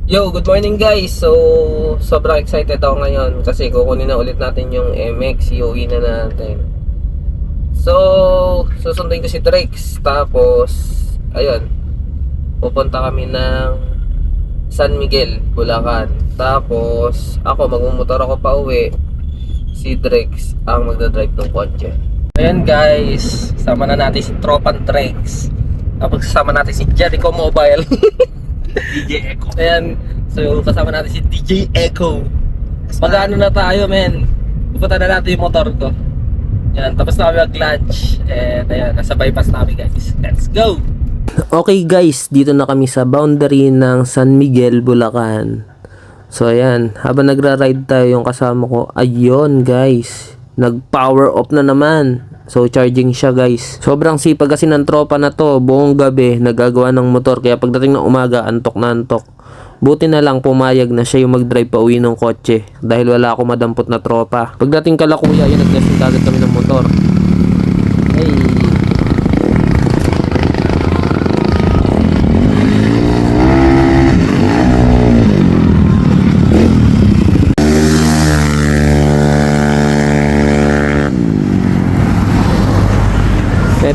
Yo, good morning guys. So, sobrang excited ako ngayon kasi kukunin na ulit natin yung MX, iuwi na natin. So, susundin ko si Drex. Tapos, ayun, pupunta kami ng San Miguel, Bulacan. Tapos, ako magmumotor ako pa uwi. Si Drex ang magdadrive ng kotse. Ayan guys, sama na natin si Tropan Drex. Tapos kasama natin si Jericho Mobile. DJ Echo. Ayan. So, kasama natin si DJ Echo. Mag-ano na tayo, men. Pupunta na natin yung motor ko. Ayan. Tapos na kami mag-lunch. And ayan. Nasa bypass namin, guys. Let's go! Okay, guys. Dito na kami sa boundary ng San Miguel, Bulacan. So, ayan. Habang nagra-ride tayo yung kasama ko. Ayun, guys. Nag-power off na naman. So, charging siya, guys. Sobrang sipag kasi ng tropa na to. Buong gabi, nagagawa ng motor. Kaya pagdating ng umaga, antok na antok. Buti na lang pumayag na siya yung mag-drive pa uwi ng kotse. Dahil wala ako madampot na tropa. Pagdating kala kuya, yun, nag-testing kagad kami ng motor. Hey.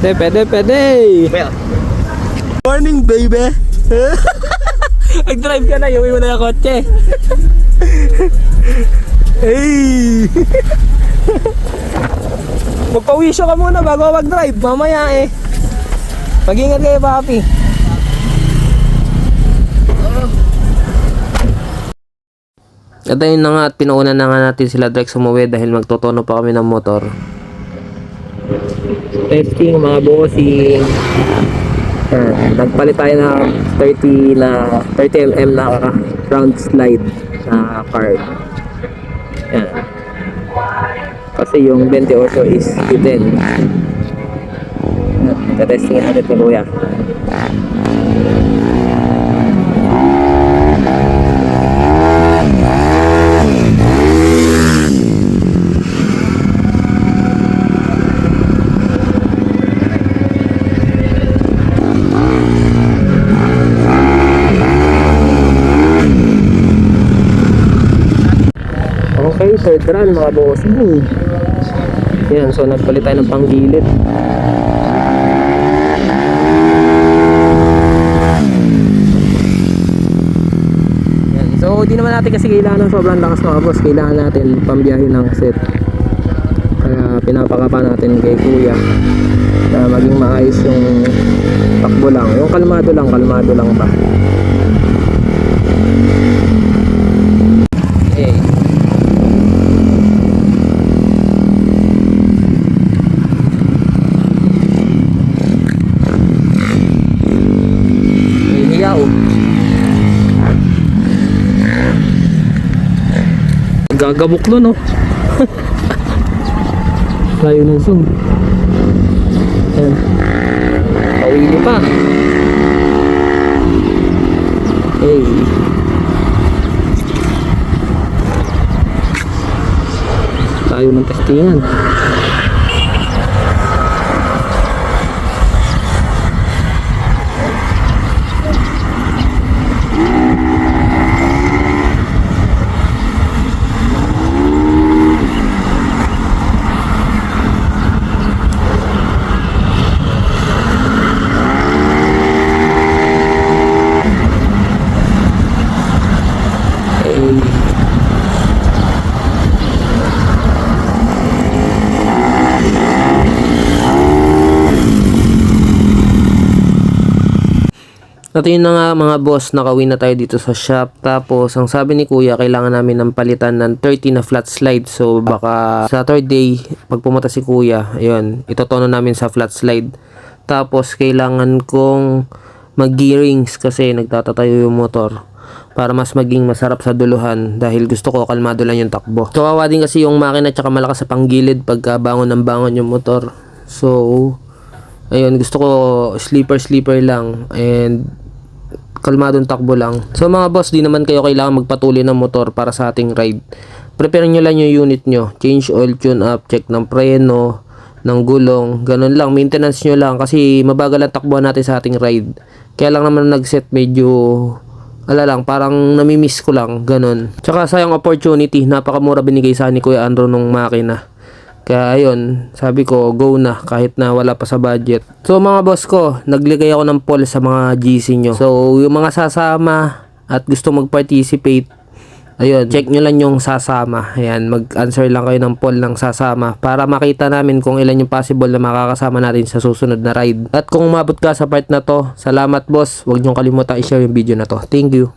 Pwede. Morning, baby. Nag-drive ka na, iuwi mo na yung kotse. Hey! Magpawisyo ka muna bago mag-drive. Mamaya eh. Mag-ingat kayo, papi. At ayun na nga at pinuuna na nga natin sila Drex umuwi dahil magtotono pa kami ng motor. Testing mga bossing. Nagpalit tayo ng 30mm na round slide na card. Yan. Kasi yung 28 is 10. Testingin natin ni kuya. Okay, third run mga bossing. Yan, so nagpalit tayo ng panggilid. Yan, so di naman natin kasi kailangan ng sobrang lakas mga boss. Kailangan natin pambiyahe ng set. Kaya pinapakapa natin kay kuya na maging maayos yung takbo lang. Yung kalmado lang pa. Okay. Gagabok nun, no? Layo ng zoom. Ayan. Pawili pa. Hey. Layo ng testingan. At yun na nga mga boss, nakauwi na tayo dito sa shop. Tapos ang sabi ni kuya, kailangan namin ng palitan ng 30 na flat slide. So baka Saturday, pag pumunta si kuya, ayun, itotono namin sa flat slide. Tapos kailangan kong mag-gearings kasi nagtatatayo yung motor para mas maging masarap sa duluhan dahil gusto ko kalmado lang yung takbo. Kawawa din kasi yung makina tsaka malakas sa panggilid pagka bangon ng bangon yung motor. So ayun, gusto ko sleeper lang and kalmadong takbo lang. So mga boss, di naman kayo kailangan magpatuloy ng motor para sa ating ride. Prepare nyo lang yung unit nyo. Change oil, tune up, check ng preno, ng gulong. Ganun lang, maintenance nyo lang kasi mabagal ang takbuhan natin sa ating ride. Kaya lang naman nag-set medyo Ala lang, parang namimiss ko lang, ganun. Tsaka sayang opportunity, napakamura binigay sa ni Kuya Andrew nung makina. Kaya ayun, sabi ko go na kahit na wala pa sa budget. So mga boss ko, nagligay ako ng poll sa mga GC nyo. So yung mga sasama at gusto mag-participate, ayun, check nyo lang yung sasama. Ayan, mag-answer lang kayo ng poll ng sasama para makita namin kung ilan yung possible na makakasama natin sa susunod na ride. At kung umabot ka sa part na to, salamat boss. Huwag nyo kalimutan i-share yung video na to. Thank you.